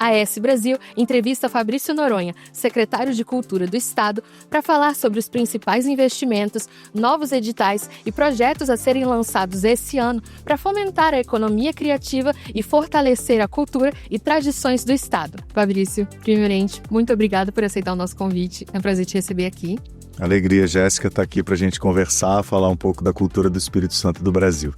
AS Brasil entrevista Fabrício Noronha, secretário de Cultura do Estado, para falar sobre os principais investimentos, novos editais e projetos a serem lançados esse ano para fomentar a economia criativa e fortalecer a cultura e tradições do Estado. Fabrício, primeiramente, muito obrigada por aceitar o nosso convite. É um prazer te receber aqui. Alegria, Jéssica, estar aqui para a gente conversar, falar um pouco da cultura do Espírito Santo do Brasil.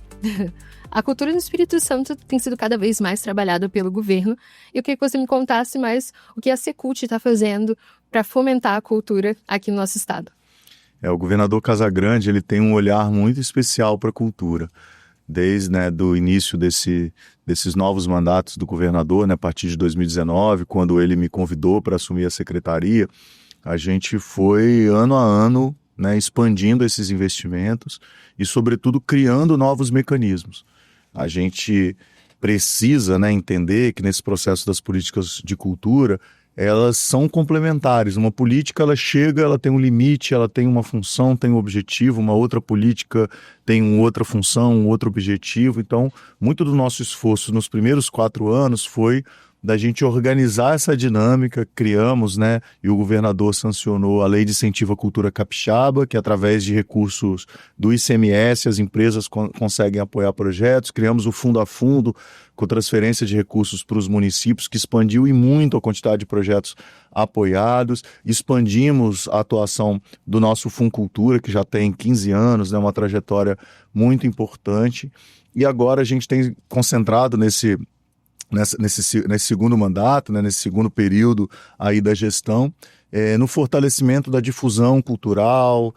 A cultura do Espírito Santo tem sido cada vez mais trabalhada pelo governo. Eu queria que você me contasse mais o que a Secult está fazendo para fomentar a cultura aqui no nosso estado. O governador Casagrande ele tem um olhar muito especial para a cultura. Desde do início desses novos mandatos do governador, a partir de 2019, quando ele me convidou para assumir a secretaria, a gente foi ano a ano expandindo esses investimentos e, sobretudo, criando novos mecanismos. A gente precisa entender que nesse processo das políticas de cultura, elas são complementares. Uma política, ela chega, ela tem um limite, ela tem uma função, tem um objetivo, uma outra política tem uma outra função, um outro objetivo. Então, muito do nosso esforço nos primeiros 4 anos foi da gente organizar essa dinâmica. Criamos, e o governador sancionou a Lei de Incentivo à Cultura Capixaba, que através de recursos do ICMS as empresas conseguem apoiar projetos. Criamos o Fundo a Fundo, com transferência de recursos para os municípios, que expandiu e muito a quantidade de projetos apoiados. Expandimos a atuação do nosso Funcultura, que já tem 15 anos, uma trajetória muito importante. E agora a gente tem concentrado nesse segundo mandato, nesse segundo período aí da gestão, no fortalecimento da difusão cultural,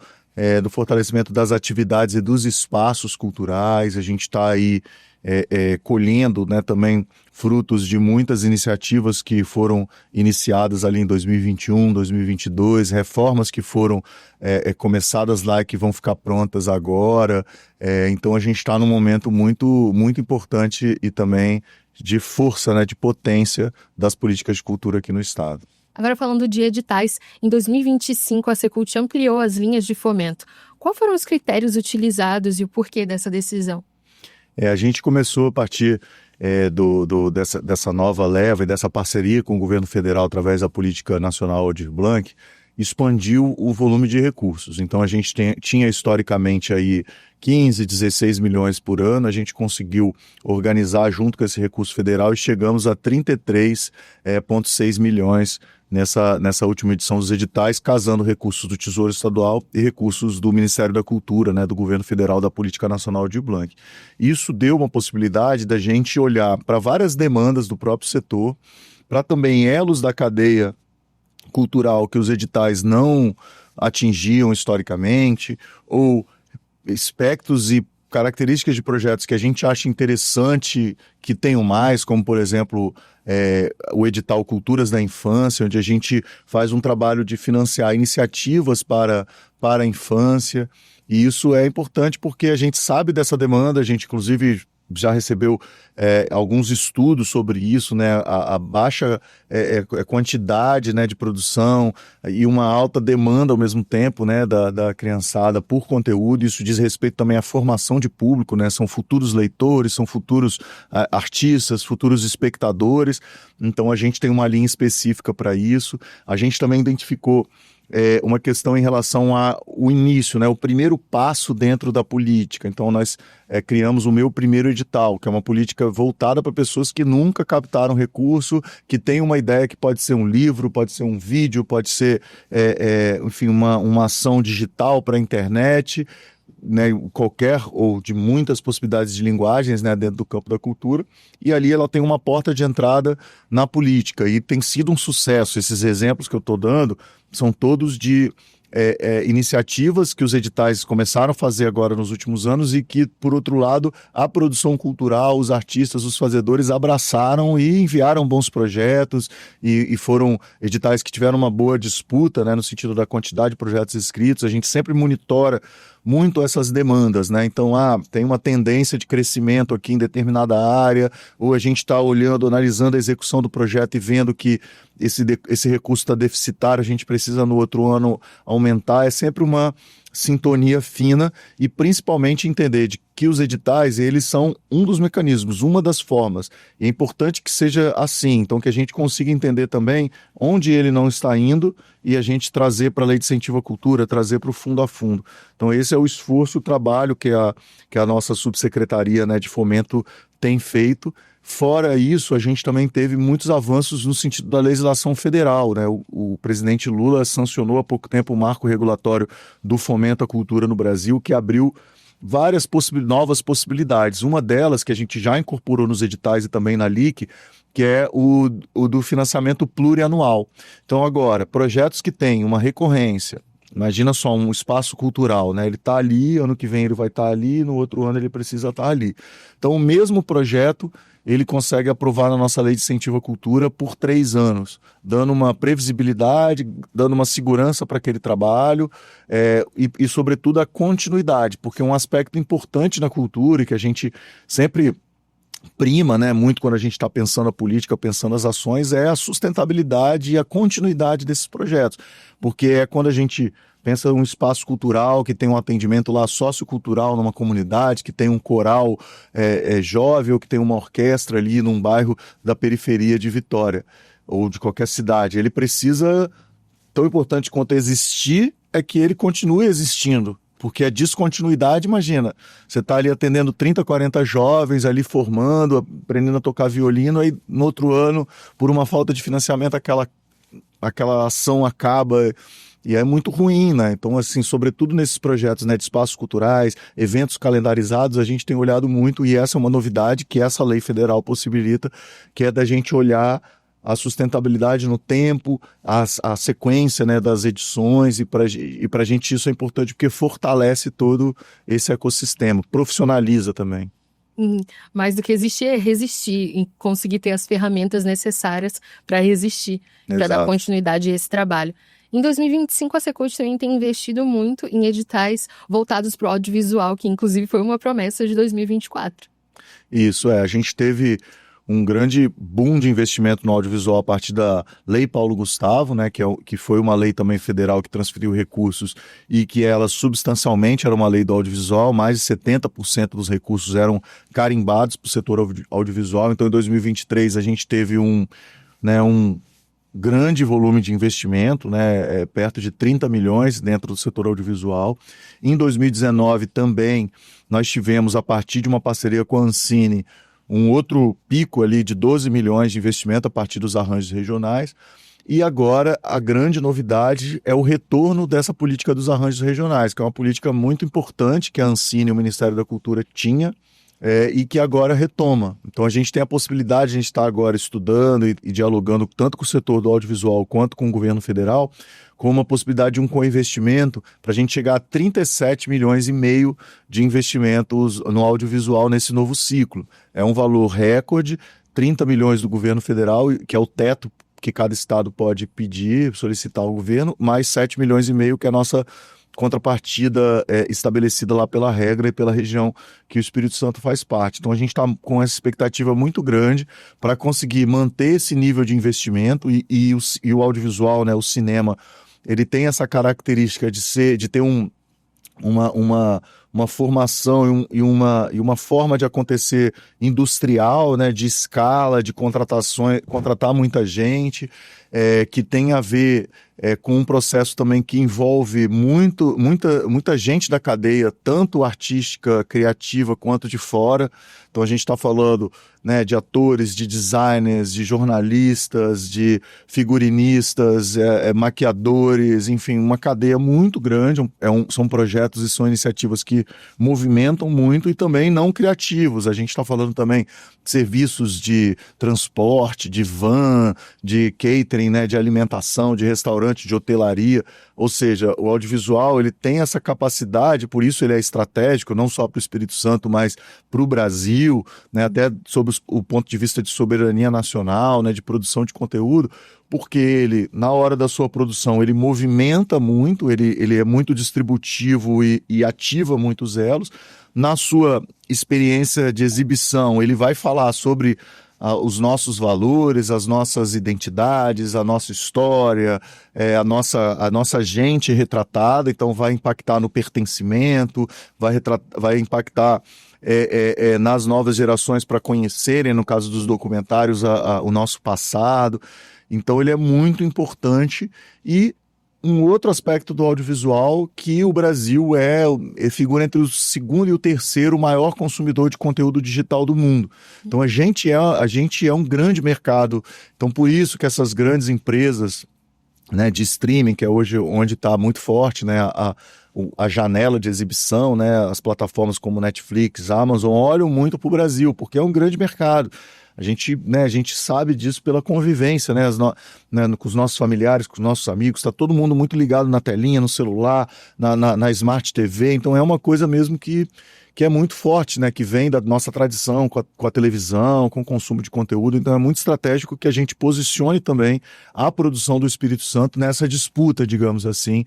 no fortalecimento das atividades e dos espaços culturais. A gente está aí colhendo também frutos de muitas iniciativas que foram iniciadas ali em 2021, 2022, reformas que foram começadas lá e que vão ficar prontas agora. Então a gente está num momento muito, muito importante e também de força, de potência das políticas de cultura aqui no estado. Agora falando de editais, em 2025 a Secult ampliou as linhas de fomento. Quais foram os critérios utilizados e o porquê dessa decisão? A gente começou a partir dessa nova leva e dessa parceria com o governo federal através da Política Nacional Aldir Blanc, expandiu o volume de recursos. Então a gente tinha historicamente aí 15, 16 milhões por ano, a gente conseguiu organizar junto com esse recurso federal e chegamos a 33,6 milhões nessa última edição dos editais, casando recursos do Tesouro Estadual e recursos do Ministério da Cultura, do Governo Federal, da Política Nacional Aldir Blanc. Isso deu uma possibilidade da gente olhar para várias demandas do próprio setor, para também elos da cadeia cultural que os editais não atingiam historicamente, ou aspectos e características de projetos que a gente acha interessante que tenham mais, como, por exemplo, o edital Culturas da Infância, onde a gente faz um trabalho de financiar iniciativas para a infância. E isso é importante porque a gente sabe dessa demanda, a gente, inclusive, já recebeu alguns estudos sobre isso, a baixa quantidade de produção e uma alta demanda ao mesmo tempo da criançada por conteúdo. Isso diz respeito também à formação de público, são futuros leitores, são futuros artistas, futuros espectadores. Então a gente tem uma linha específica para isso. A gente também identificou uma questão em relação ao início, o primeiro passo dentro da política. Então nós criamos o Meu Primeiro Edital, que é uma política voltada para pessoas que nunca captaram recurso, que têm uma ideia que pode ser um livro, pode ser um vídeo, pode ser enfim, uma ação digital para a internet, qualquer ou de muitas possibilidades de linguagens dentro do campo da cultura, e ali ela tem uma porta de entrada na política, e tem sido um sucesso. Esses exemplos que eu estou dando são todos de iniciativas que os editais começaram a fazer agora nos últimos anos e que, por outro lado, a produção cultural, os artistas, os fazedores abraçaram e enviaram bons projetos e foram editais que tiveram uma boa disputa, no sentido da quantidade de projetos inscritos. A gente sempre monitora muito essas demandas, então tem uma tendência de crescimento aqui em determinada área, ou a gente está olhando, analisando a execução do projeto e vendo que esse recurso está deficitário, a gente precisa no outro ano aumentar. É sempre uma sintonia fina e principalmente entender de que os editais, eles são um dos mecanismos, uma das formas. E é importante que seja assim, então que a gente consiga entender também onde ele não está indo e a gente trazer para a Lei de Incentivo à Cultura, trazer para o fundo a fundo. Então esse é o esforço, o trabalho que a nossa subsecretaria, né, de fomento tem feito. Fora isso, a gente também teve muitos avanços no sentido da legislação federal, né? O presidente Lula sancionou há pouco tempo o marco regulatório do fomento à cultura no Brasil, que abriu várias novas possibilidades. Uma delas, que a gente já incorporou nos editais e também na LIC, que é o do financiamento plurianual. Então agora, projetos que têm uma recorrência, imagina só um espaço cultural, né? Ele está ali, ano que vem ele vai estar ali, no outro ano ele precisa estar ali. Então o mesmo projeto ele consegue aprovar na nossa Lei de Incentivo à Cultura por 3 anos, dando uma previsibilidade, dando uma segurança para aquele trabalho e, sobretudo, a continuidade, porque um aspecto importante na cultura e que a gente sempre prima, né, muito quando a gente está pensando a política, pensando as ações, é a sustentabilidade e a continuidade desses projetos, porque é quando a gente pensa um espaço cultural que tem um atendimento lá sociocultural numa comunidade, que tem um coral jovem ou que tem uma orquestra ali num bairro da periferia de Vitória ou de qualquer cidade. Ele precisa, tão importante quanto existir, é que ele continue existindo. Porque a descontinuidade, imagina, você está ali atendendo 30, 40 jovens, ali formando, aprendendo a tocar violino, aí no outro ano, por uma falta de financiamento, aquela ação acaba. E é muito ruim, né? Então, assim, sobretudo nesses projetos, né, de espaços culturais, eventos calendarizados, a gente tem olhado muito, e essa é uma novidade que essa lei federal possibilita, que é da gente olhar a sustentabilidade no tempo, a sequência, né, das edições, e para a gente isso é importante porque fortalece todo esse ecossistema, profissionaliza também. Mais do que existir é resistir e conseguir ter as ferramentas necessárias para resistir, para dar continuidade a esse trabalho. Em 2025, a Secult também tem investido muito em editais voltados para o audiovisual, que inclusive foi uma promessa de 2024. Isso, a gente teve um grande boom de investimento no audiovisual a partir da Lei Paulo Gustavo, né, que foi uma lei também federal que transferiu recursos e que ela substancialmente era uma lei do audiovisual, mais de 70% dos recursos eram carimbados para o setor audiovisual. Então, em 2023, a gente teve um grande volume de investimento, né, perto de 30 milhões dentro do setor audiovisual. Em 2019 também nós tivemos, a partir de uma parceria com a Ancine, um outro pico ali de 12 milhões de investimento a partir dos arranjos regionais. E agora a grande novidade é o retorno dessa política dos arranjos regionais, que é uma política muito importante que a Ancine e o Ministério da Cultura tinha, e que agora retoma. Então a gente tem a possibilidade, a gente está agora estudando e dialogando tanto com o setor do audiovisual quanto com o governo federal, com uma possibilidade de um co-investimento para a gente chegar a 37 milhões e meio de investimentos no audiovisual nesse novo ciclo. É um valor recorde, 30 milhões do governo federal, que é o teto que cada estado pode pedir, solicitar ao governo, mais 7 milhões e meio que é a nossa contrapartida estabelecida lá pela regra e pela região que o Espírito Santo faz parte. Então a gente está com essa expectativa muito grande para conseguir manter esse nível de investimento e o audiovisual, né, o cinema, ele tem essa característica de ter uma formação e uma forma de acontecer industrial, né, de escala, de contratar muita gente, que tem a ver com um processo também que envolve muita gente da cadeia, tanto artística, criativa, quanto de fora. Então a gente está falando, né, de atores, de designers, de jornalistas, de figurinistas, maquiadores, enfim, uma cadeia muito grande. São projetos e são iniciativas que movimentam muito e também não criativos. A gente está falando também de serviços de transporte, de van, de catering, né, de alimentação, de restaurante, de hotelaria. Ou seja, o audiovisual ele tem essa capacidade, por isso ele é estratégico, não só para o Espírito Santo, mas para o Brasil, né, até sob o ponto de vista de soberania nacional, né, de produção de conteúdo, porque ele, na hora da sua produção, ele movimenta muito, ele é muito distributivo e ativa muitos elos. Na sua experiência de exibição, ele vai falar sobre os nossos valores, as nossas identidades, a nossa história, a nossa gente retratada, então vai impactar no pertencimento, vai impactar nas novas gerações para conhecerem, no caso dos documentários, o nosso passado. Então ele é muito importante. E um outro aspecto do audiovisual, que o Brasil figura entre o segundo e o terceiro maior consumidor de conteúdo digital do mundo. Então a gente é um grande mercado. Então por isso que essas grandes empresas, né, de streaming, que é hoje onde está muito forte, né, a janela de exibição, né, as plataformas como Netflix, Amazon, olham muito para o Brasil, porque é um grande mercado. A gente sabe disso pela convivência, né, com os nossos familiares, com os nossos amigos, está todo mundo muito ligado na telinha, no celular, na Smart TV, então é uma coisa mesmo que é muito forte, né, que vem da nossa tradição com a televisão, com o consumo de conteúdo, então é muito estratégico que a gente posicione também a produção do Espírito Santo nessa disputa, digamos assim,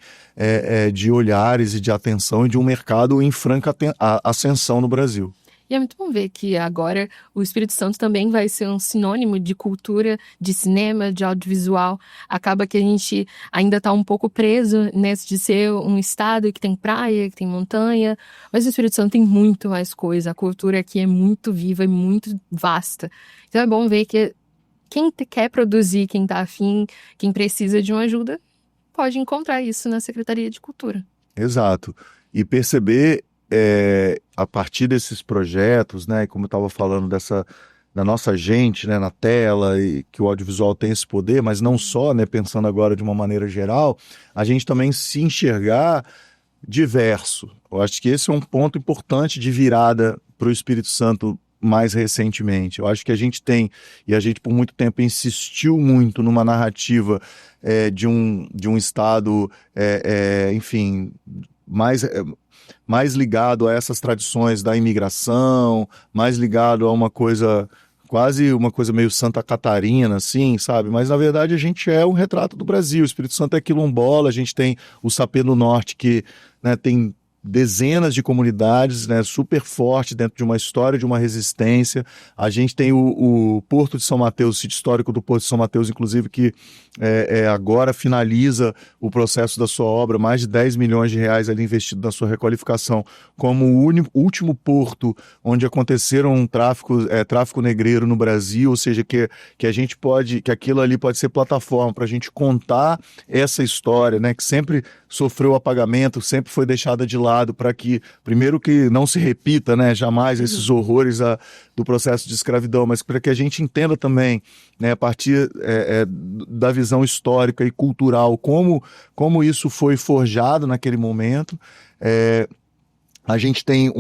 de olhares e de atenção e de um mercado em franca ascensão no Brasil. E é muito bom ver que agora o Espírito Santo também vai ser um sinônimo de cultura, de cinema, de audiovisual. Acaba que a gente ainda está um pouco preso nesse de ser um estado que tem praia, que tem montanha, mas o Espírito Santo tem muito mais coisa. A cultura aqui é muito viva e muito vasta. Então é bom ver que quem quer produzir, quem está afim, quem precisa de uma ajuda, pode encontrar isso na Secretaria de Cultura. Exato. E perceber a partir desses projetos, né, como eu estava falando da nossa gente, né, na tela, e que o audiovisual tem esse poder, mas não só, né, pensando agora de uma maneira geral, a gente também se enxergar diverso. Eu acho que esse é um ponto importante de virada para o Espírito Santo mais recentemente. Eu acho que a gente por muito tempo insistiu muito numa narrativa de um Estado, enfim, mais ligado a essas tradições da imigração, mais ligado a uma coisa, quase uma coisa meio Santa Catarina, assim, sabe? Mas, na verdade, a gente é um retrato do Brasil. O Espírito Santo é quilombola, a gente tem o Sapê do Norte, que, né, tem dezenas de comunidades, né, super forte dentro de uma história de uma resistência. A gente tem o Porto de São Mateus, o sítio histórico do Porto de São Mateus, inclusive, que agora finaliza o processo da sua obra, mais de 10 milhões de reais ali investido na sua requalificação, como o último porto onde aconteceram um tráfico negreiro no Brasil, ou seja, que aquilo ali pode ser plataforma para a gente contar essa história, né, que sempre sofreu apagamento, sempre foi deixada de lado, para que, primeiro, que não se repita, né, jamais esses horrores do processo de escravidão, mas para que a gente entenda também, né, a partir da visão histórica e cultural, como isso foi forjado naquele momento. A gente tem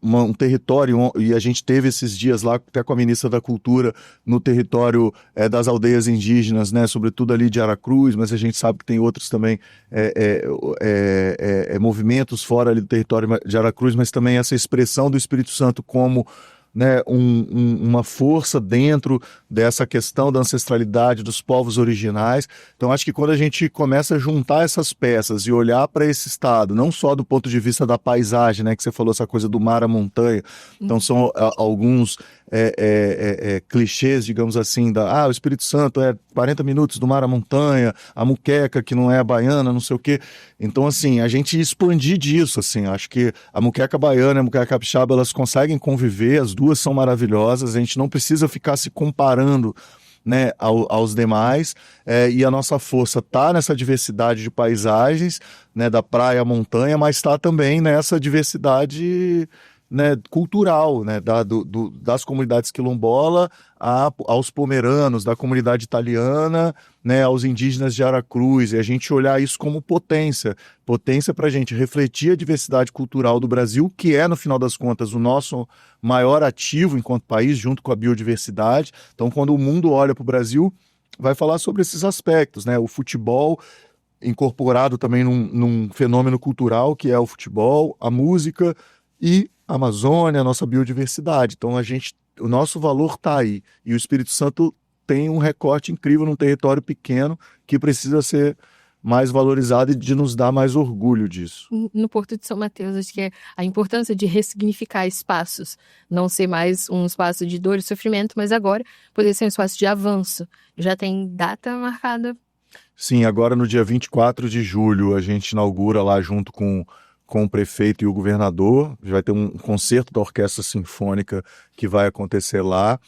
um território, e a gente teve esses dias lá, até com a ministra da Cultura, no território das aldeias indígenas, né, sobretudo ali de Aracruz, mas a gente sabe que tem outros também movimentos fora ali do território de Aracruz, mas também essa expressão do Espírito Santo como, né, uma força dentro dessa questão da ancestralidade dos povos originais. Então acho que quando a gente começa a juntar essas peças e olhar para esse estado, não só do ponto de vista da paisagem, né, que você falou essa coisa do mar à montanha, então são alguns clichês, digamos assim, o Espírito Santo é 40 minutos do mar à montanha, a muqueca que não é baiana, não sei o quê. Então, assim, a gente expandir disso, assim, acho que a muqueca baiana e a muqueca capixaba, elas conseguem conviver, as duas são maravilhosas, a gente não precisa ficar se comparando, né, aos demais, e a nossa força está nessa diversidade de paisagens, né, da praia à montanha, mas está também nessa diversidade, né, cultural, né, das comunidades quilombola aos pomeranos, da comunidade italiana, né, aos indígenas de Aracruz, e a gente olhar isso como potência para a gente refletir a diversidade cultural do Brasil, que é, no final das contas, o nosso maior ativo enquanto país, junto com a biodiversidade. Então, quando o mundo olha para o Brasil, vai falar sobre esses aspectos, né, o futebol incorporado também num fenômeno cultural, que é o futebol, a música e a Amazônia, a nossa biodiversidade. Então o nosso valor está aí. E o Espírito Santo tem um recorte incrível num território pequeno que precisa ser, mais valorizada e de nos dar mais orgulho disso. No Porto de São Mateus, acho que é a importância de ressignificar espaços, não ser mais um espaço de dor e sofrimento, mas agora poder ser um espaço de avanço. Já tem data marcada? Sim, agora no dia 24 de julho a gente inaugura lá junto com o prefeito e o governador, vai ter um concerto da Orquestra Sinfônica que vai acontecer lá.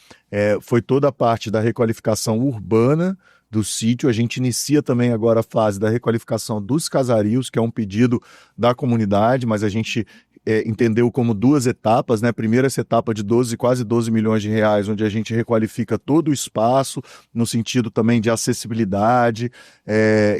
Foi toda a parte da requalificação urbana do sítio. A gente inicia também agora a fase da requalificação dos casarios, que é um pedido da comunidade, mas a gente entendeu como duas etapas, né? Primeiro essa etapa de quase 12 milhões de reais, onde a gente requalifica todo o espaço, no sentido também de acessibilidade,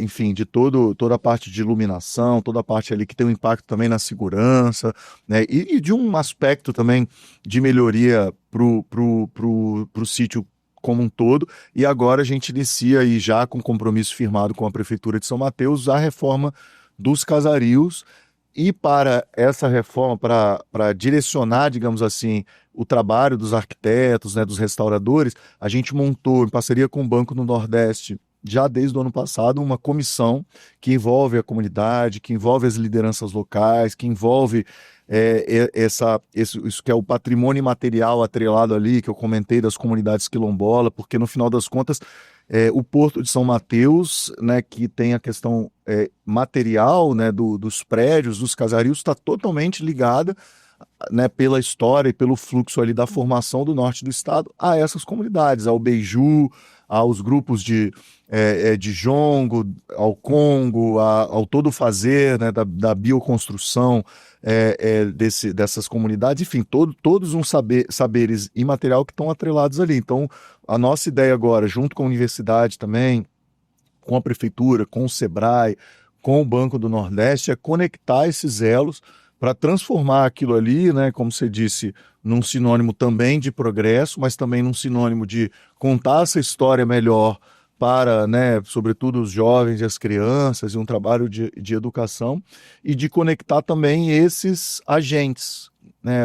enfim, de toda a parte de iluminação, toda a parte ali que tem um impacto também na segurança, né? E de um aspecto também de melhoria pro sítio como um todo. E agora a gente inicia aí já com compromisso firmado com a Prefeitura de São Mateus a reforma dos casarios. E para essa reforma, para direcionar, digamos assim, o trabalho dos arquitetos, né, dos restauradores, a gente montou, em parceria com o Banco do Nordeste, já desde o ano passado, uma comissão que envolve a comunidade, que envolve as lideranças locais, que envolve isso que é o patrimônio imaterial atrelado ali, que eu comentei das comunidades quilombolas, porque no final das contas o Porto de São Mateus, né, que tem a questão material, né, dos prédios, dos casarios, está totalmente ligada, né, pela história e pelo fluxo ali da formação do norte do estado a essas comunidades, ao Beiju, aos grupos de Jongo, ao Congo, ao todo fazer, né, da bioconstrução dessas comunidades, enfim, todos uns saberes imaterial que estão atrelados ali. Então, a nossa ideia agora, junto com a universidade também, com a prefeitura, com o Sebrae, com o Banco do Nordeste, é conectar esses elos para transformar aquilo ali, né, como você disse, num sinônimo também de progresso, mas também num sinônimo de contar essa história melhor para, né, sobretudo os jovens e as crianças, e um trabalho de educação, e de conectar também esses agentes, né,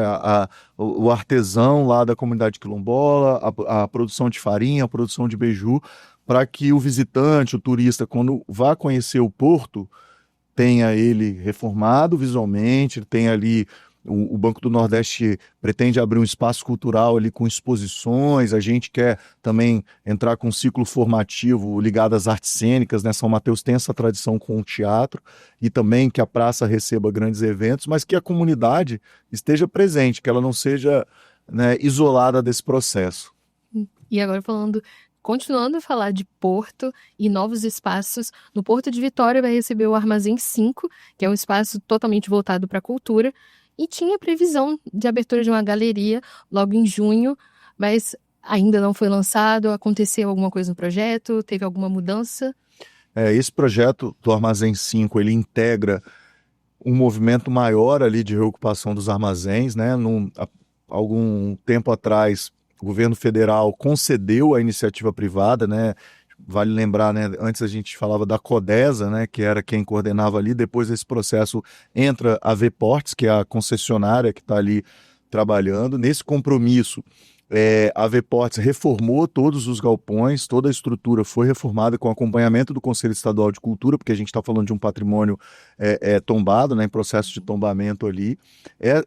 o artesão lá da comunidade quilombola, a produção de farinha, a produção de beiju, para que o visitante, o turista, quando vá conhecer o Porto, tenha ele reformado visualmente, tem ali o Banco do Nordeste pretende abrir um espaço cultural ali com exposições, a gente quer também entrar com um ciclo formativo ligado às artes cênicas, né? São Mateus tem essa tradição com o teatro, e também que a praça receba grandes eventos, mas que a comunidade esteja presente, que ela não seja, né, isolada desse processo. E agora continuando a falar de Porto e novos espaços, no Porto de Vitória vai receber o Armazém 5, que é um espaço totalmente voltado para a cultura, e tinha previsão de abertura de uma galeria logo em junho, mas ainda não foi lançado. Aconteceu alguma coisa no projeto? Teve alguma mudança? Esse projeto do Armazém 5, ele integra um movimento maior ali de reocupação dos armazéns, né? Algum tempo atrás, o governo federal concedeu à iniciativa privada, né? Vale lembrar, né? Antes a gente falava da Codesa, né? Que era quem coordenava ali. Depois desse processo entra a Vports, que é a concessionária que está ali trabalhando. Nesse compromisso, a Vports reformou todos os galpões, toda a estrutura foi reformada com acompanhamento do Conselho Estadual de Cultura, porque a gente está falando de um patrimônio tombado, né, em processo de tombamento ali.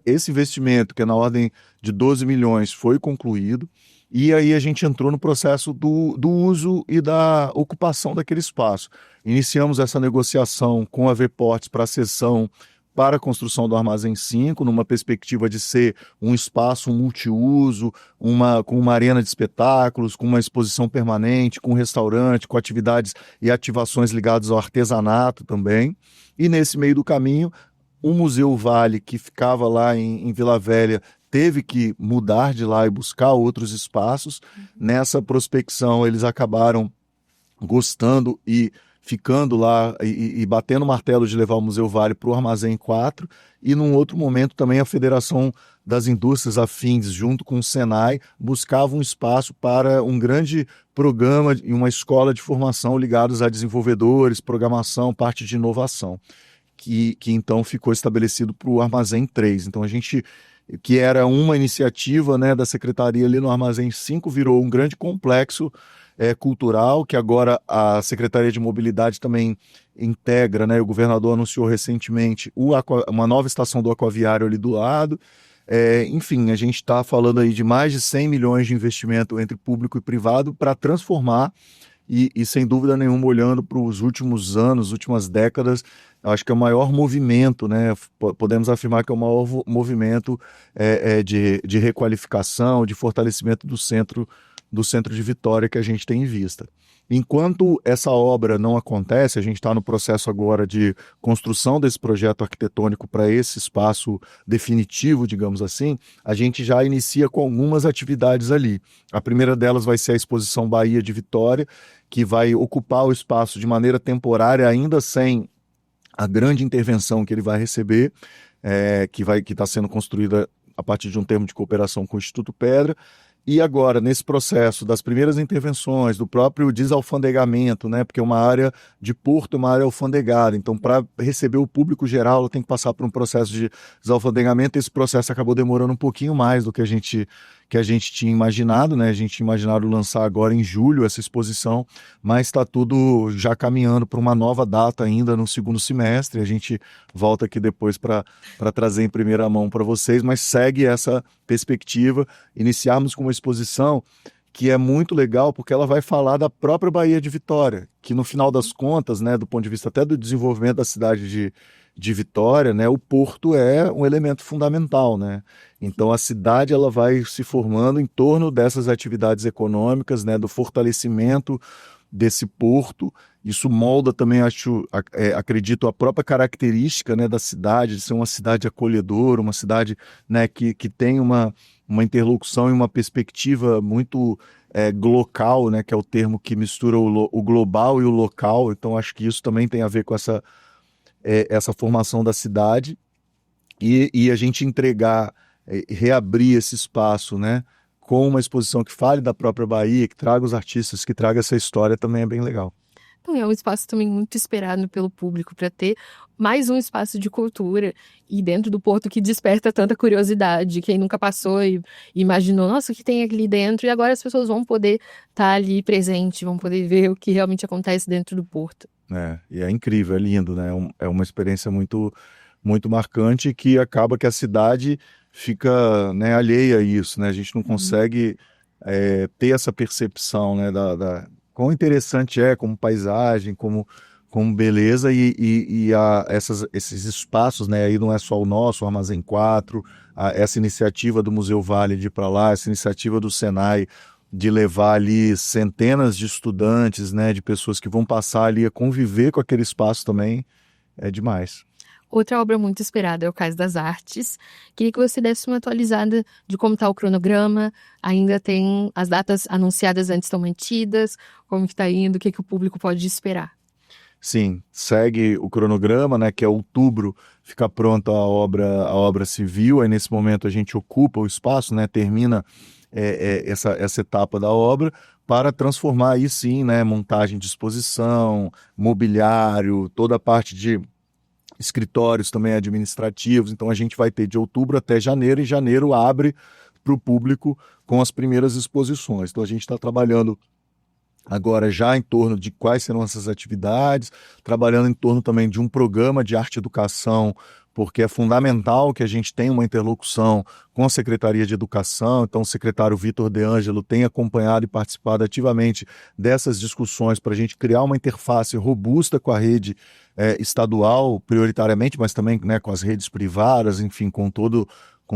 Esse investimento, que é na ordem de 12 milhões, foi concluído, e aí a gente entrou no processo do uso e da ocupação daquele espaço. Iniciamos essa negociação com a Vports para a cessão para a construção do Armazém 5, numa perspectiva de ser um espaço multiuso, com uma arena de espetáculos, com uma exposição permanente, com um restaurante, com atividades e ativações ligadas ao artesanato também. E nesse meio do caminho, o Museu Vale, que ficava lá em Vila Velha, teve que mudar de lá e buscar outros espaços. Nessa prospecção, eles acabaram gostando e ficando lá e batendo o martelo de levar o Museu Vale para o Armazém 4, e num outro momento também a Federação das Indústrias Afins, junto com o Senai, buscava um espaço para um grande programa e uma escola de formação ligados a desenvolvedores, programação, parte de inovação, que então ficou estabelecido para o Armazém 3. Então a gente, que era uma iniciativa, né, da Secretaria ali no Armazém 5, virou um grande complexo cultural, que agora a Secretaria de Mobilidade também integra, né? O governador anunciou recentemente uma nova estação do aquaviário ali do lado. Enfim, a gente está falando aí de mais de 100 milhões de investimento entre público e privado para transformar e sem dúvida nenhuma, olhando para os últimos anos, últimas décadas, acho que é o maior movimento, né? Podemos afirmar que é o maior movimento de requalificação, de fortalecimento do centro de Vitória que a gente tem em vista. Enquanto essa obra não acontece, a gente está no processo agora de construção desse projeto arquitetônico para esse espaço definitivo, digamos assim, a gente já inicia com algumas atividades ali. A primeira delas vai ser a exposição Bahia de Vitória, que vai ocupar o espaço de maneira temporária, ainda sem a grande intervenção que ele vai receber, que está sendo construída a partir de um termo de cooperação com o Instituto Pedra. E agora, nesse processo das primeiras intervenções, do próprio desalfandegamento, né? Porque uma área de porto é uma área alfandegada, então para receber o público geral, ela tem que passar por um processo de desalfandegamento. Esse processo acabou demorando um pouquinho mais do que a gente tinha imaginado, né? A gente tinha imaginado lançar agora em julho essa exposição, mas está tudo já caminhando para uma nova data ainda no segundo semestre. A gente volta aqui depois para trazer em primeira mão para vocês, mas segue essa perspectiva. Iniciarmos com uma exposição que é muito legal, porque ela vai falar da própria Bahia de Vitória, que no final das contas, né, do ponto de vista até do desenvolvimento da cidade de Vitória, né, o porto é um elemento fundamental, né? Então a cidade ela vai se formando em torno dessas atividades econômicas, né, do fortalecimento desse porto. Isso molda também, acredito, a própria característica, né, da cidade, de ser uma cidade acolhedora, uma cidade, né, que tem uma interlocução e uma perspectiva muito local, né, que é o termo que mistura o global e o local. Então acho que isso também tem a ver com essa formação da cidade e a gente reabrir esse espaço, né, com uma exposição que fale da própria Bahia, que traga os artistas, que traga essa história, também é bem legal. Então, é um espaço também muito esperado pelo público para ter mais um espaço de cultura e dentro do porto que desperta tanta curiosidade. Quem nunca passou e imaginou, nossa, o que tem ali dentro? E agora as pessoas vão poder estar ali presente, vão poder ver o que realmente acontece dentro do porto. E é incrível, é lindo, né? É uma experiência muito, muito marcante que acaba que a cidade fica, né, alheia a isso, né? A gente não consegue ter essa percepção, né, quão interessante é como paisagem, como beleza esses espaços, né? Aí não é só o nosso, o Armazém 4, essa iniciativa do Museu Vale de ir para lá, essa iniciativa do Senai de levar ali centenas de estudantes, né, de pessoas que vão passar ali a conviver com aquele espaço também, é demais. Outra obra muito esperada é o Cais das Artes. Queria que você desse uma atualizada de como está o cronograma. Ainda tem as datas anunciadas antes estão mantidas? Como que está indo? O que o público pode esperar? Sim, segue o cronograma, né, que é outubro, fica pronta a obra civil. Aí nesse momento a gente ocupa o espaço, né, termina essa etapa da obra para transformar aí sim, né, montagem de exposição, mobiliário, toda a parte de escritórios também administrativos. Então a gente vai ter de outubro até janeiro, e janeiro abre para o público com as primeiras exposições. Então a gente está trabalhando agora já em torno de quais serão essas atividades, trabalhando em torno também de um programa de arte e educação, porque é fundamental que a gente tenha uma interlocução com a Secretaria de Educação. Então o secretário Vitor De Angelo tem acompanhado e participado ativamente dessas discussões para a gente criar uma interface robusta com a rede estadual, prioritariamente, mas também, né, com as redes privadas, enfim, com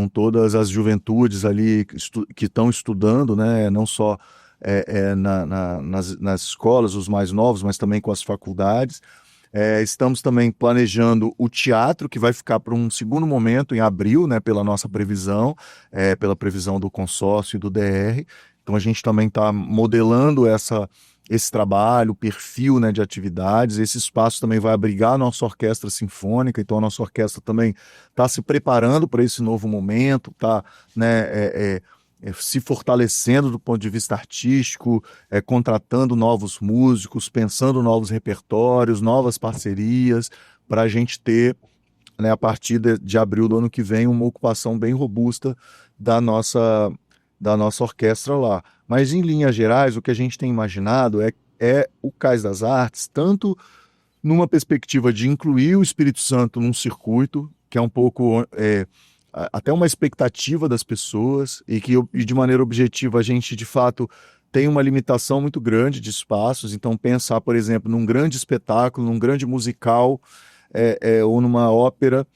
todas as juventudes ali que estão estudando, né, não só nas escolas, os mais novos, mas também com as faculdades. Estamos também planejando o teatro, que vai ficar para um segundo momento em abril, né, pela nossa previsão, pela previsão do consórcio e do DR. Então a gente também está modelando esse trabalho, o perfil, né, de atividades. Esse espaço também vai abrigar a nossa orquestra sinfônica, então a nossa orquestra também está se preparando para esse novo momento, está, né, se fortalecendo do ponto de vista artístico, contratando novos músicos, pensando novos repertórios, novas parcerias, para a gente ter, né, a partir de abril do ano que vem, uma ocupação bem robusta da nossa orquestra lá. Mas, em linhas gerais, o que a gente tem imaginado é o Cais das Artes, tanto numa perspectiva de incluir o Espírito Santo num circuito, que é um pouco até uma expectativa das pessoas, e de maneira objetiva a gente, de fato, tem uma limitação muito grande de espaços. Então, pensar, por exemplo, num grande espetáculo, num grande musical ou numa ópera,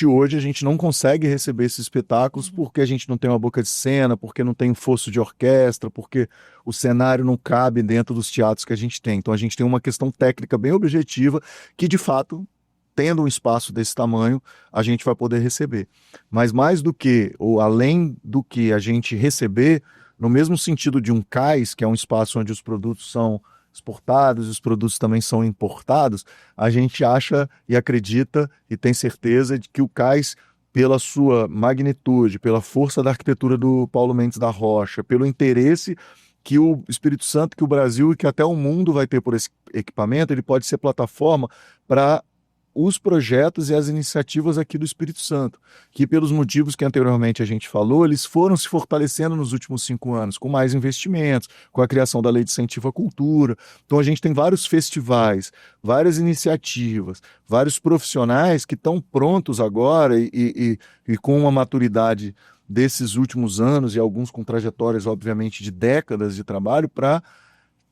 hoje a gente não consegue receber esses espetáculos porque a gente não tem uma boca de cena, porque não tem um fosso de orquestra, porque o cenário não cabe dentro dos teatros que a gente tem. Então a gente tem uma questão técnica bem objetiva que, de fato, tendo um espaço desse tamanho, a gente vai poder receber. Mas mais do que, ou além do que a gente receber, no mesmo sentido de um cais, que é um espaço onde os produtos são exportados, os produtos também são importados, a gente acha e acredita e tem certeza de que o cais, pela sua magnitude, pela força da arquitetura do Paulo Mendes da Rocha, pelo interesse que o Espírito Santo, que o Brasil e que até o mundo vai ter por esse equipamento, ele pode ser plataforma para os projetos e as iniciativas aqui do Espírito Santo, que pelos motivos que anteriormente a gente falou, eles foram se fortalecendo nos últimos 5 anos, com mais investimentos, com a criação da Lei de Incentivo à Cultura. Então a gente tem vários festivais, várias iniciativas, vários profissionais que estão prontos agora e com uma maturidade desses últimos anos, e alguns com trajetórias, obviamente, de décadas de trabalho, para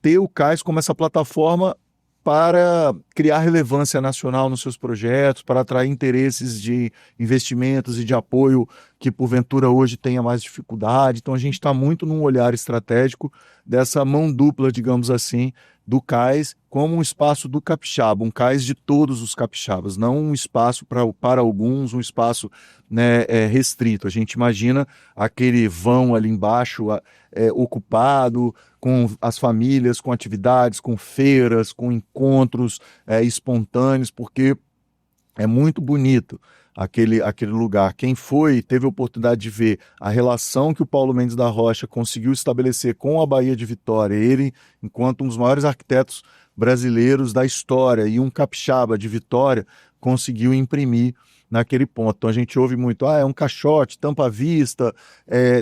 ter o cais como essa plataforma para criar relevância nacional nos seus projetos, para atrair interesses de investimentos e de apoio que, porventura, hoje tenha mais dificuldade. Então, a gente está muito num olhar estratégico dessa mão dupla, digamos assim, do cais como um espaço do capixaba, um cais de todos os capixabas, não um espaço para alguns, um espaço, né, restrito. A gente imagina aquele vão ali embaixo ocupado, com as famílias, com atividades, com feiras, com encontros espontâneos, porque é muito bonito aquele lugar. Quem foi, teve a oportunidade de ver a relação que o Paulo Mendes da Rocha conseguiu estabelecer com a Baía de Vitória, ele, enquanto um dos maiores arquitetos brasileiros da história e um capixaba de Vitória, conseguiu imprimir naquele ponto. Então a gente ouve muito, é um caixote, tampa à vista,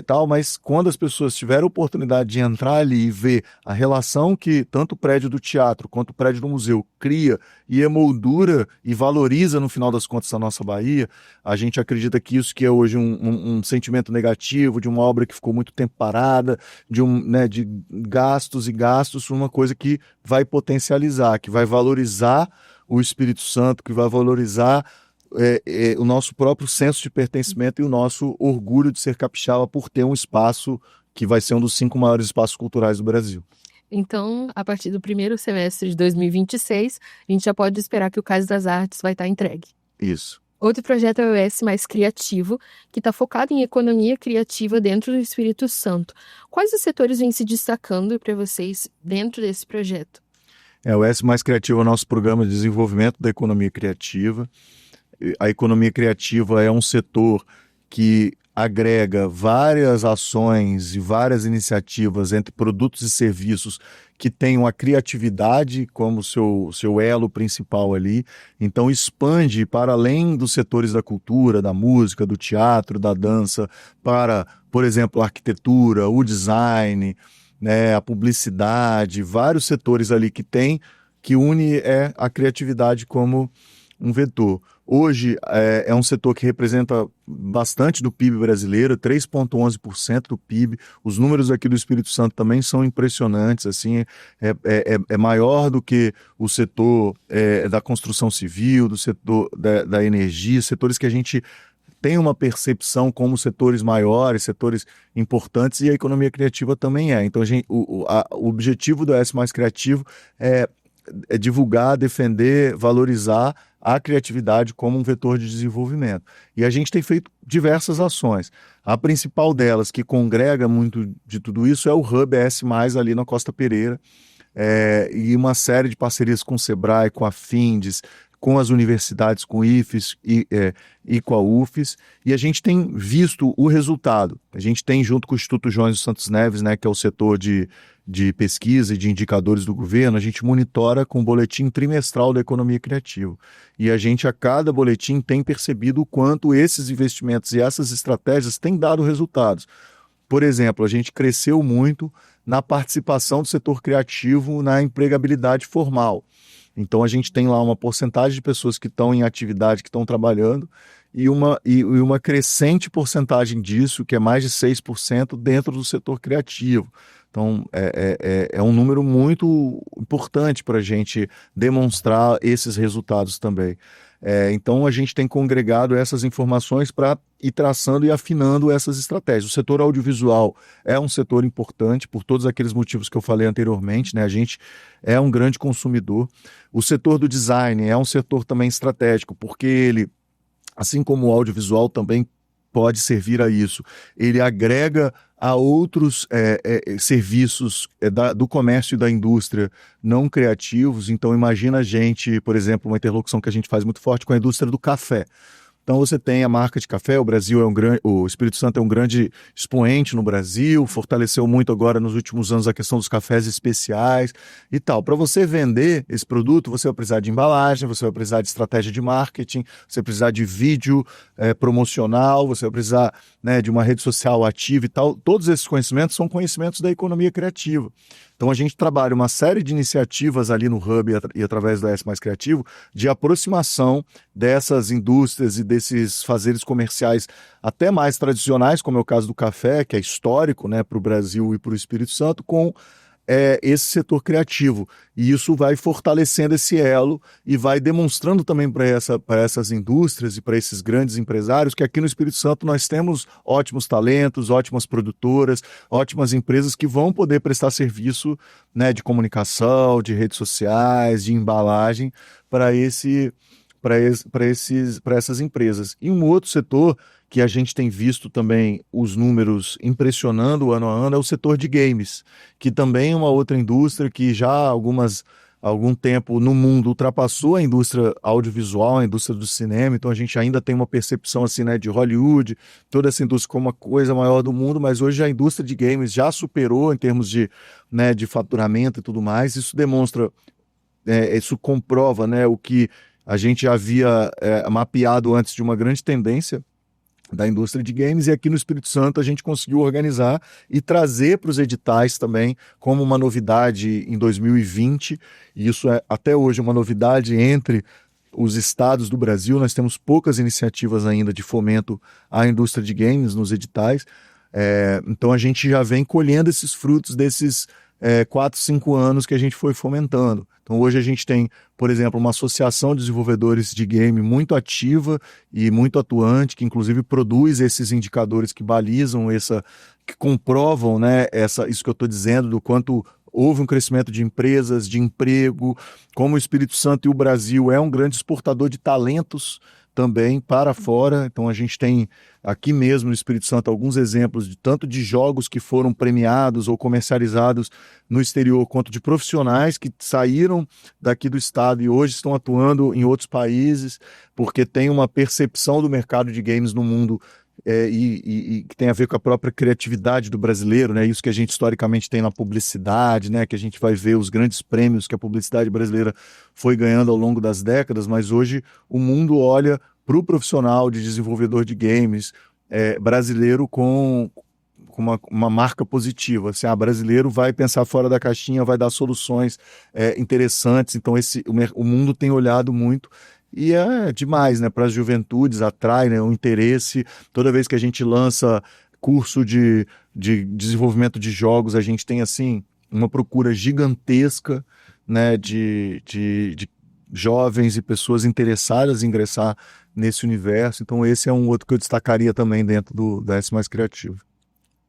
tal, mas quando as pessoas tiveram a oportunidade de entrar ali e ver a relação que tanto o prédio do teatro quanto o prédio do museu cria e emoldura e valoriza no final das contas a nossa Bahia, a gente acredita que isso que é hoje um sentimento negativo, de uma obra que ficou muito tempo parada, de gastos e gastos, uma coisa que vai potencializar, que vai valorizar o Espírito Santo, que vai valorizar o nosso próprio senso de pertencimento e o nosso orgulho de ser capixaba por ter um espaço que vai ser um dos 5 maiores espaços culturais do Brasil. Então, a partir do primeiro semestre de 2026, a gente já pode esperar que o Cais das Artes vai estar entregue. Isso. Outro projeto é o ES Mais Criativo, que está focado em economia criativa dentro do Espírito Santo. Quais os setores vêm se destacando para vocês dentro desse projeto? O ES Mais Criativo é o nosso programa de desenvolvimento da economia criativa. A economia criativa é um setor que agrega várias ações e várias iniciativas entre produtos e serviços que tenham a criatividade como seu elo principal ali. Então expande para além dos setores da cultura, da música, do teatro, da dança, para, por exemplo, a arquitetura, o design, né, a publicidade, vários setores ali que une a criatividade como um vetor. Hoje é um setor que representa bastante do PIB brasileiro, 3,11% do PIB. Os números aqui do Espírito Santo também são impressionantes, assim, é maior do que o setor da construção civil, do setor da energia, setores que a gente tem uma percepção como setores maiores, setores importantes, e a economia criativa também é. Então, o objetivo do ES Mais Criativo é divulgar, defender, valorizar a criatividade como um vetor de desenvolvimento. E a gente tem feito diversas ações. A principal delas, que congrega muito de tudo isso, é o Hub ES+, ali na Costa Pereira, e uma série de parcerias com o Sebrae, com a Findes, com as universidades, com o IFES e com a UFES, e a gente tem visto o resultado. A gente tem, junto com o Instituto Jones dos Santos Neves, né, que é o setor de pesquisa e de indicadores do governo, a gente monitora com o boletim trimestral da economia criativa. E a gente, a cada boletim, tem percebido o quanto esses investimentos e essas estratégias têm dado resultados. por exemplo, a gente cresceu muito na participação do setor criativo na empregabilidade formal. Então, a gente tem lá uma porcentagem de pessoas que estão em atividade, que estão trabalhando, e uma crescente porcentagem disso, que é mais de 6%, dentro do setor criativo. Então, é um número muito importante para a gente demonstrar esses resultados também. Então, a gente tem congregado essas informações para ir traçando e afinando essas estratégias. O setor audiovisual é um setor importante por todos aqueles motivos que eu falei anteriormente, né? A gente é um grande consumidor. O setor do design é um setor também estratégico, porque ele, assim como o audiovisual, também pode servir a isso. Ele agrega a outros serviços do comércio e da indústria não criativos. Então, imagina a gente, por exemplo, uma interlocução que a gente faz muito forte com a indústria do café. Então você tem a marca de café, o Espírito Santo é um grande expoente no Brasil, fortaleceu muito agora nos últimos anos a questão dos cafés especiais e tal. Para você vender esse produto, você vai precisar de embalagem, você vai precisar de estratégia de marketing, você vai precisar de vídeo promocional, você vai precisar, né, de uma rede social ativa e tal. Todos esses conhecimentos são conhecimentos da economia criativa. Então a gente trabalha uma série de iniciativas ali no Hub e através do S Mais Criativo de aproximação dessas indústrias e desses fazeres comerciais até mais tradicionais, como é o caso do café, que é histórico, né, para o Brasil e para o Espírito Santo, com esse setor criativo. E isso vai fortalecendo esse elo e vai demonstrando também para essas indústrias e para esses grandes empresários que aqui no Espírito Santo nós temos ótimos talentos, ótimas produtoras, ótimas empresas que vão poder prestar serviço, né, de comunicação, de redes sociais, de embalagem para essas empresas. E um outro setor que a gente tem visto também os números impressionando ano a ano é o setor de games, que também é uma outra indústria que já há algum tempo no mundo ultrapassou a indústria audiovisual, a indústria do cinema. Então a gente ainda tem uma percepção assim, né, de Hollywood, toda essa indústria como a coisa maior do mundo, mas hoje a indústria de games já superou em termos de, né, de faturamento e tudo mais. Isso demonstra, isso comprova, né, o que a gente havia mapeado antes de uma grande tendência da indústria de games, e aqui no Espírito Santo a gente conseguiu organizar e trazer para os editais também como uma novidade em 2020, e isso é até hoje uma novidade entre os estados do Brasil. Nós temos poucas iniciativas ainda de fomento à indústria de games nos editais, então a gente já vem colhendo esses frutos desses 4, 5 anos que a gente foi fomentando. Então hoje a gente tem, por exemplo, uma associação de desenvolvedores de game muito ativa e muito atuante, que inclusive produz esses indicadores que balizam que comprovam, né, isso que eu estou dizendo, do quanto houve um crescimento de empresas, de emprego, como o Espírito Santo e o Brasil é um grande exportador de talentos também para fora. Então a gente tem aqui mesmo no Espírito Santo alguns exemplos tanto de jogos que foram premiados ou comercializados no exterior, quanto de profissionais que saíram daqui do estado e hoje estão atuando em outros países, porque tem uma percepção do mercado de games no mundo e que tem a ver com a própria criatividade do brasileiro, né? Isso que a gente historicamente tem na publicidade, né? Que a gente vai ver os grandes prêmios que a publicidade brasileira foi ganhando ao longo das décadas, mas hoje o mundo olha para o profissional de desenvolvedor de games brasileiro com uma marca positiva. Assim, brasileiro vai pensar fora da caixinha, vai dar soluções interessantes. Então o mundo tem olhado muito. E é demais, né? Para as juventudes, atrai, né, o interesse. Toda vez que a gente lança curso de desenvolvimento de jogos, a gente tem assim uma procura gigantesca, né, de jovens e pessoas interessadas em ingressar nesse universo. Então esse é um outro que eu destacaria também dentro do S Mais Criativo.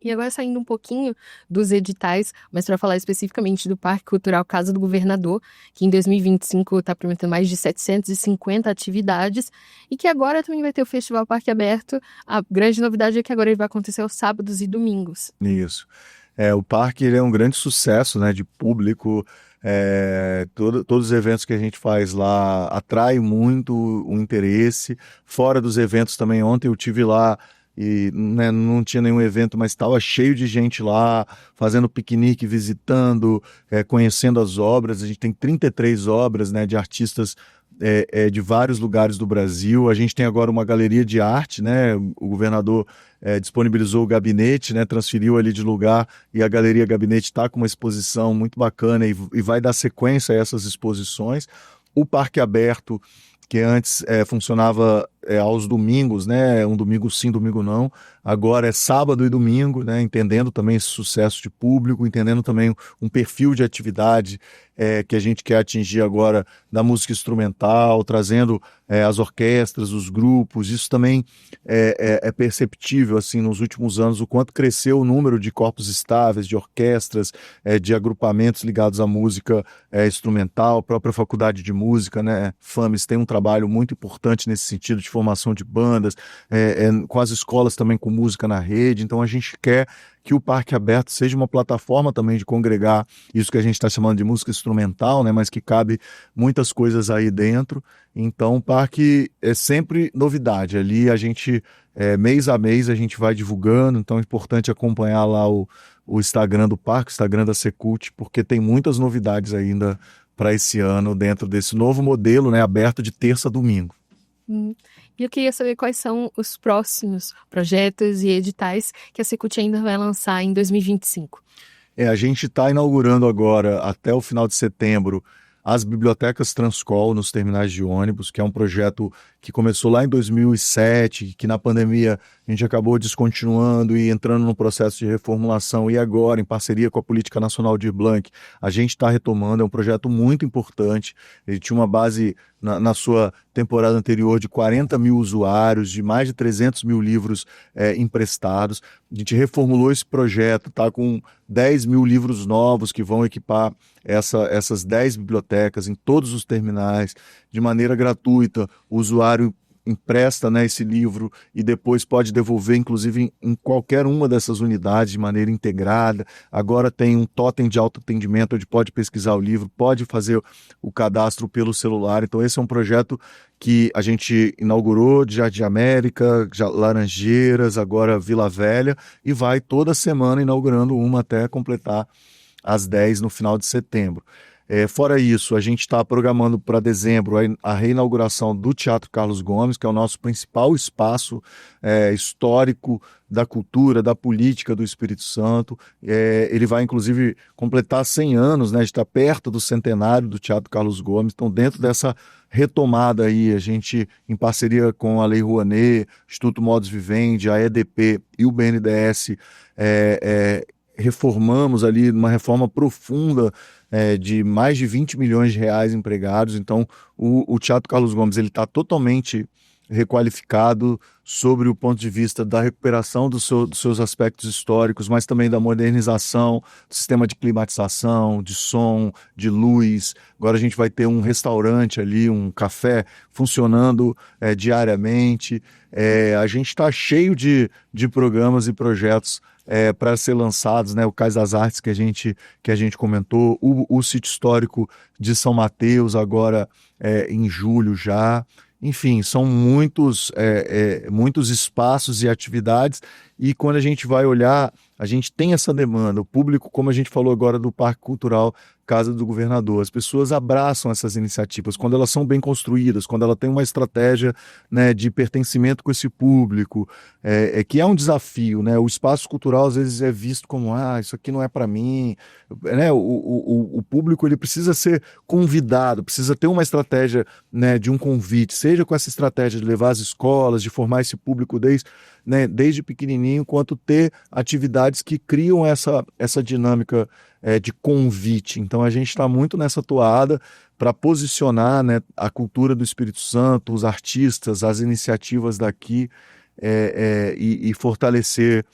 E agora, saindo um pouquinho dos editais, mas para falar especificamente do Parque Cultural Casa do Governador, que em 2025 está prometendo mais de 750 atividades, e que agora também vai ter o Festival Parque Aberto. A grande novidade é que agora ele vai acontecer aos sábados e domingos. Isso. O parque, ele é um grande sucesso, né, de público. Todos os eventos que a gente faz lá atraem muito o interesse. Fora dos eventos também, ontem eu tive lá e, né, não tinha nenhum evento, mas estava cheio de gente lá, fazendo piquenique, visitando, conhecendo as obras. A gente tem 33 obras, né, de artistas de vários lugares do Brasil. A gente tem agora uma galeria de arte, né? O governador disponibilizou o gabinete, né? Transferiu ali de lugar, e a Galeria Gabinete está com uma exposição muito bacana e vai dar sequência a essas exposições. O Parque Aberto, que antes funcionava aos domingos, né? Um domingo sim, domingo não. Agora é sábado e domingo, né? Entendendo também esse sucesso de público, entendendo também um perfil de atividade que a gente quer atingir agora da música instrumental, trazendo as orquestras, os grupos. Isso também é perceptível assim, nos últimos anos, o quanto cresceu o número de corpos estáveis, de orquestras, de agrupamentos ligados à música instrumental. A própria Faculdade de Música, né? FAMES, tem um trabalho muito importante nesse sentido de formação de bandas, com as escolas também com música na rede. Então a gente quer que o Parque Aberto seja uma plataforma também de congregar isso que a gente está chamando de música instrumental, né, mas que cabe muitas coisas aí dentro. Então o parque é sempre novidade. Ali a gente, mês a mês, a gente vai divulgando, então é importante acompanhar lá o Instagram do parque, o Instagram da Secult, porque tem muitas novidades ainda para esse ano dentro desse novo modelo, né, aberto de terça a domingo. E eu queria saber quais são os próximos projetos e editais que a Secult ainda vai lançar em 2025. A gente está inaugurando agora, até o final de setembro, as bibliotecas Transcol nos terminais de ônibus, que é um projeto que começou lá em 2007, que na pandemia a gente acabou descontinuando e entrando num processo de reformulação, e agora, em parceria com a Política Nacional de Blanc, a gente está retomando. É um projeto muito importante. Ele tinha uma base, na sua temporada anterior, de 40 mil usuários, de mais de 300 mil livros emprestados. A gente reformulou esse projeto, está com 10 mil livros novos que vão equipar essas 10 bibliotecas em todos os terminais, de maneira gratuita. O usuário empresta, né, esse livro e depois pode devolver, inclusive em qualquer uma dessas unidades de maneira integrada. Agora tem um totem de autoatendimento onde pode pesquisar o livro, pode fazer o cadastro pelo celular. Então esse é um projeto que a gente inaugurou de Jardim América, Laranjeiras, agora Vila Velha, e vai toda semana inaugurando uma até completar as 10 no final de setembro. Fora isso, a gente está programando para dezembro a reinauguração do Teatro Carlos Gomes, que é o nosso principal espaço histórico da cultura, da política do Espírito Santo. Ele vai, inclusive, completar 100 anos, né? A gente está perto do centenário do Teatro Carlos Gomes. Então, dentro dessa retomada aí, a gente, em parceria com a Lei Rouanet, Instituto Modus Vivendi, a EDP e o BNDES, reformamos ali uma reforma profunda de mais de 20 milhões de reais empregados. Então o Teatro Carlos Gomes está totalmente requalificado sobre o ponto de vista da recuperação dos seus aspectos históricos, mas também da modernização do sistema de climatização, de som, de luz. Agora a gente vai ter um restaurante ali, um café funcionando diariamente. A gente está cheio de programas e projetos para ser lançados, né? O Cais das Artes que a gente comentou, o Sítio Histórico de São Mateus agora em julho já. Enfim, são muitos espaços e atividades, e quando a gente vai olhar, a gente tem essa demanda. O público, como a gente falou agora do Parque Cultural Casa do Governador, as pessoas abraçam essas iniciativas quando elas são bem construídas, quando ela tem uma estratégia, né, de pertencimento com esse público, que é um desafio, né? O espaço cultural às vezes é visto como, isso aqui não é para mim, né? O público, ele precisa ser convidado, precisa ter uma estratégia, né, de um convite, seja com essa estratégia de levar as escolas, de formar esse público desde pequenininho, quanto ter atividades que criam essa dinâmica de convite. Então a gente está muito nessa toada para posicionar, né, a cultura do Espírito Santo, os artistas, as iniciativas daqui, e fortalecer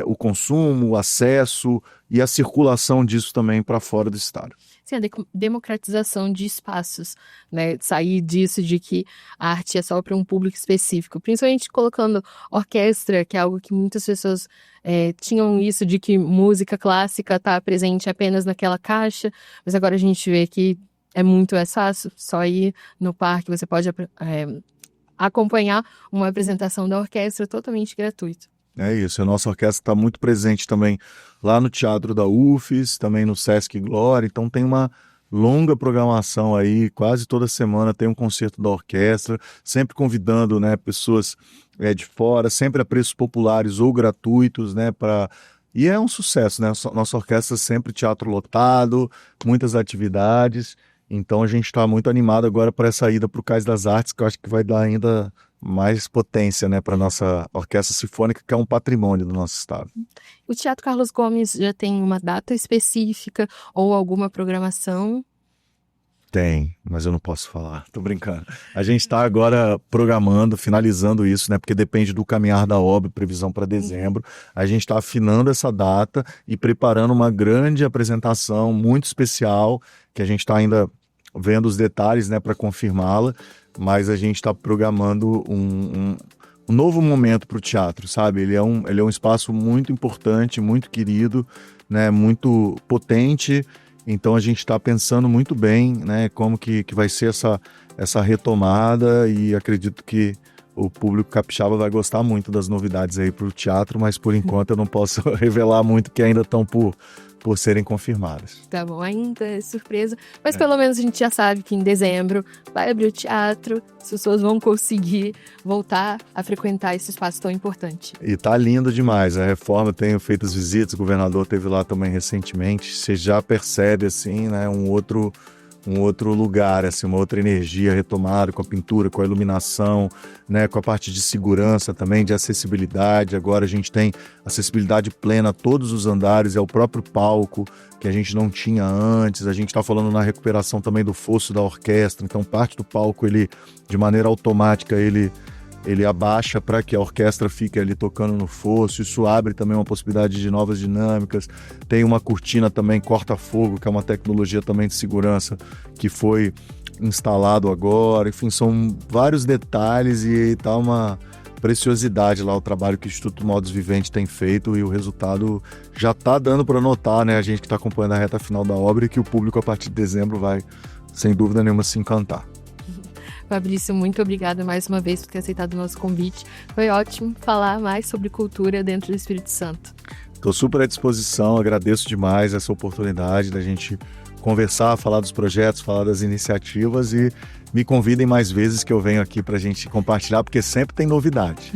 o consumo, o acesso e a circulação disso também para fora do estado. Sim, a democratização de espaços, né? Sair disso de que a arte é só para um público específico, principalmente colocando orquestra, que é algo que muitas pessoas tinham isso de que música clássica está presente apenas naquela caixa, mas agora a gente vê que é muito fácil, só ir no parque, você pode acompanhar uma apresentação da orquestra totalmente gratuito. É isso, a nossa orquestra está muito presente também lá no Teatro da UFES, também no Sesc Glória, então tem uma longa programação aí, quase toda semana tem um concerto da orquestra, sempre convidando, né, pessoas de fora, sempre a preços populares ou gratuitos, né, e é um sucesso, né? Nossa orquestra sempre teatro lotado, muitas atividades, então a gente está muito animado agora para essa ida para o Cais das Artes, que eu acho que vai dar ainda mais potência, né, para a nossa orquestra sinfônica, que é um patrimônio do nosso estado. O Teatro Carlos Gomes já tem uma data específica ou alguma programação? Tem, mas eu não posso falar, tô brincando. A gente está agora programando, finalizando isso, né? Porque depende do caminhar da obra, previsão para dezembro. A gente está afinando essa data e preparando uma grande apresentação muito especial, que a gente está ainda vendo os detalhes, né, para confirmá-la, mas a gente está programando um novo momento para o teatro, sabe? Ele é um espaço muito importante, muito querido, né? Muito potente. Então a gente está pensando muito bem, né, como que vai ser essa retomada, e acredito que o público capixaba vai gostar muito das novidades aí para o teatro, mas por enquanto eu não posso revelar muito, que ainda estão por serem confirmadas. Tá bom, ainda é surpresa, mas pelo menos a gente já sabe que em dezembro vai abrir o teatro, as pessoas vão conseguir voltar a frequentar esse espaço tão importante. E tá lindo demais, a reforma, tenho feito as visitas, o governador esteve lá também recentemente, você já percebe assim, né, um outro lugar, assim, uma outra energia retomada com a pintura, com a iluminação, né, com a parte de segurança também, de acessibilidade. Agora a gente tem acessibilidade plena a todos os andares, é o próprio palco que a gente não tinha antes. A gente está falando na recuperação também do fosso da orquestra, então parte do palco, ele, de maneira automática, ele abaixa para que a orquestra fique ali tocando no fosso. Isso abre também uma possibilidade de novas dinâmicas. Tem uma cortina também corta-fogo, que é uma tecnologia também de segurança que foi instalado agora. Enfim, são vários detalhes e tá uma preciosidade lá o trabalho que o Instituto Modos Viventes tem feito, e o resultado já está dando para notar, né? A gente que está acompanhando a reta final da obra, e que o público a partir de dezembro vai, sem dúvida nenhuma, se encantar. Fabrício, muito obrigada mais uma vez por ter aceitado o nosso convite. Foi ótimo falar mais sobre cultura dentro do Espírito Santo. Estou super à disposição, agradeço demais essa oportunidade da gente conversar, falar dos projetos, falar das iniciativas, e me convidem mais vezes que eu venho aqui para a gente compartilhar, porque sempre tem novidade.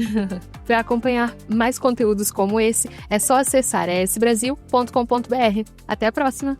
Para acompanhar mais conteúdos como esse, é só acessar esbrasil.com.br. Até a próxima!